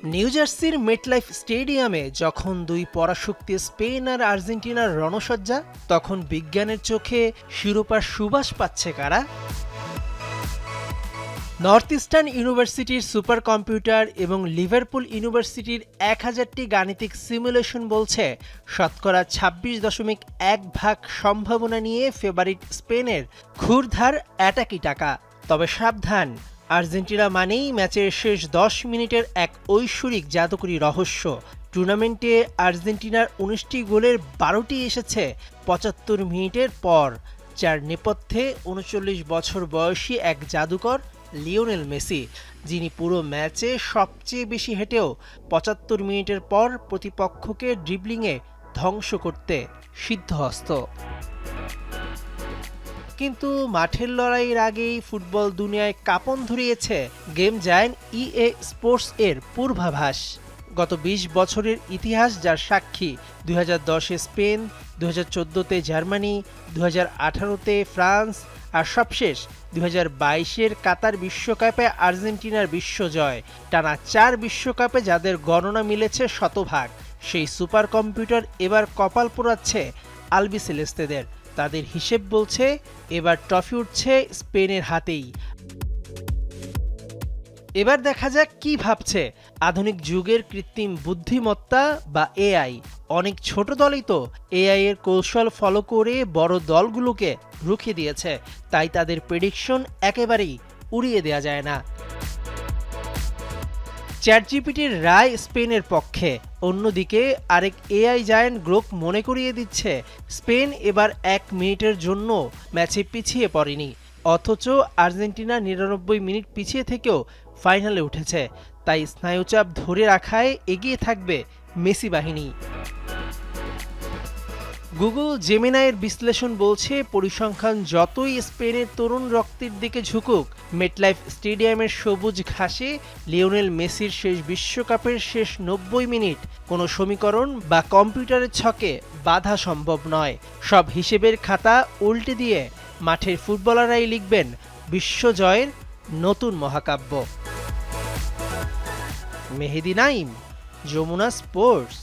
New জার্সির MetLife স্টেডিয়ামে যখন দুই পরাশক্তি স্পেন আর আর্জেন্টিনার রণসজ্জা, তখন বিজ্ঞানের চোখে শিরোপার সুবাস পাচ্ছে কারা? নর্থ ইস্টার্ন ইউনিভার্সিটির সুপার কম্পিউটার এবং লিভারপুল ইউনিভার্সিটির 1000টি গাণিতিক সিমুলেশন বলছে শতকরা 26.1% সম্ভাবনা নিয়ে ফেভারিট স্পেনের ক্ষুরধার অ্যাটাকি টাকা। তবে সাবধান, আর্জেন্টিনা মানেই ম্যাচের শেষ 10 মিনিটের এক ঐশ্বরিক জাদুকরী রহস্য। টুর্নামেন্টে আর্জেন্টিনার 19টি গোলের 12টি এসেছে 75 মিনিটের পর, যার নেপথ্যে 39 বছর বয়সী এক জাদুকর লিওনেল মেসি, যিনি পুরো ম্যাচে সবচেয়ে বেশি হেঁটেও 75 মিনিটের পর প্রতিপক্ষকে ড্রিবলিংয়ে ধ্বংস করতে সিদ্ধহস্ত। কিন্তু মাঠের লড়াইয়ের আগেই ফুটবল দুনিয়ায় কাঁপন ধরিয়েছে গেম জায়ান্ট ইএ স্পোর্টস এর পূর্বাভাস। গত 20 বছরের ইতিহাস যার সাক্ষী, 2010-এ স্পেন, 2014-তে জার্মানি, 2018-তে ফ্রান্স আর সবশেষ 2022-এর কাতার বিশ্বকাপে আর্জেন্টিনার বিশ্বজয়। টানা 4 বিশ্বকাপে যাদের গণনা মিলেছে শতভাগ, সেই সুপার কম্পিউটার এবার কপাল পোড়াচ্ছে আলবিসেলেস্তেদের। তাদের হিসেব বলছে এবার ট্রফি উঠছে স্পেনের হাতেই। এবার দেখা যাক কি ভাবছে আধুনিক যুগের কৃত্রিম বুদ্ধিমত্তা বা এআই। অনেক ছোট দলই তো এআই এর কৌশল ফলো করে বড় দলগুলোকে রুখে দিয়েছে, তাই তাদের প্রেডিকশন একেবারেই উড়িয়ে দেওয়া যায় না। চ্যাটজিপিটির রায় স্পেনের পক্ষে, অন্যদিকে আরেক এআই জায়ান্ট গ্রোক মনে করিয়ে দিচ্ছে স্পেন এবার 1 মিনিটের জন্য ম্যাচে পিছিয়ে পড়েনি, অথচ আর্জেন্টিনা 99 মিনিট পিছিয়ে থেকেও ফাইনালে উঠেছে। তাই স্নায়ুচাপ ধরে রাখায় এগিয়ে থাকবে মেসি বাহিনী। গুগল জেমিনাইয়ের বিশ্লেষণ বলছে পরিসংখ্যান যতই স্পেনের তরুণ রক্তের দিকে ঝুঁকুক, মেটলাইফ স্টেডিয়ামের সবুজ ঘাসে লিওনেল মেসির শেষ বিশ্বকাপের শেষ 90 মিনিট কোনো সমীকরণ বা কম্পিউটারের ছকে বাধা সম্ভব নয়। সব হিসেবের খাতা উল্টে দিয়ে মাঠের ফুটবলাররাই লিখবেন বিশ্বজয়ের নতুন মহাকাব্য। মেহেদি নাইম, যমুনা স্পোর্টস।